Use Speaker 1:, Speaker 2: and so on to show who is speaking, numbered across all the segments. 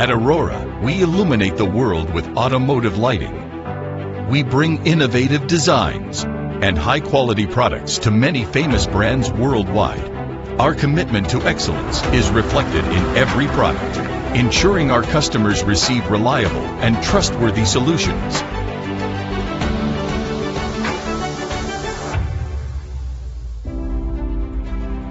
Speaker 1: At Aurora, we illuminate the world with automotive lighting. We bring innovative designs and high-quality products to many famous brands worldwide. Our commitment to excellence is reflected in every product, ensuring our customers receive reliable and trustworthy solutions.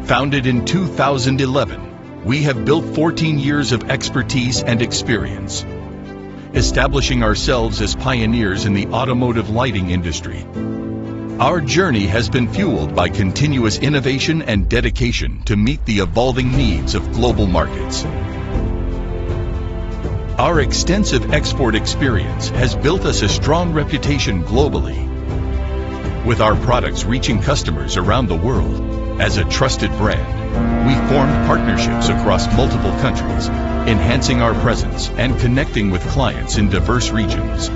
Speaker 1: Founded in 2011, we have built 14 years of expertise and experience, establishing ourselves as pioneers in the automotive lighting industry. Our journey has been fueled by continuous innovation and dedication to meet the evolving needs of global markets. Our extensive export experience has built us a strong reputation globally, with our products reaching customers around the world. As a trusted brand, we formed partnerships across multiple countries, enhancing our presence and connecting with clients in diverse regions.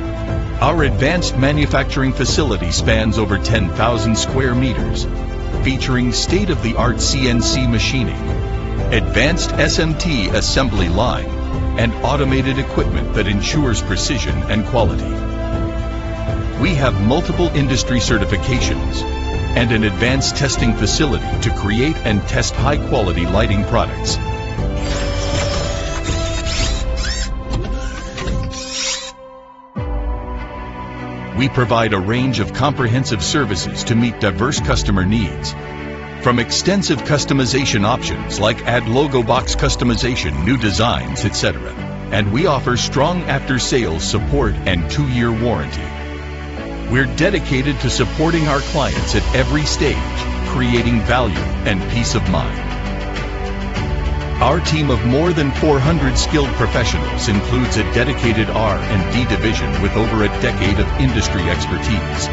Speaker 1: Our advanced manufacturing facility spans over 10,000 square meters, featuring state-of-the-art CNC machining, advanced SMT assembly line, and automated equipment that ensures precision and quality. We have multiple industry certifications and an advanced testing facility to create and test high-quality lighting products. We provide a range of comprehensive services to meet diverse customer needs, from extensive customization options like add logo box customization, new designs, etc. And we offer strong after-sales support and 2-year warranty. We're dedicated to supporting our clients at every stage, creating value and peace of mind. Our team of more than 400 skilled professionals includes a dedicated R&D division with over a decade of industry expertise.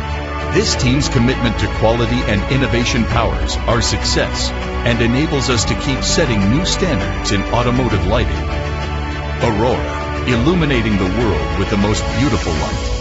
Speaker 1: This team's commitment to quality and innovation powers our success and enables us to keep setting new standards in automotive lighting. Aurora, illuminating the world with the most beautiful light.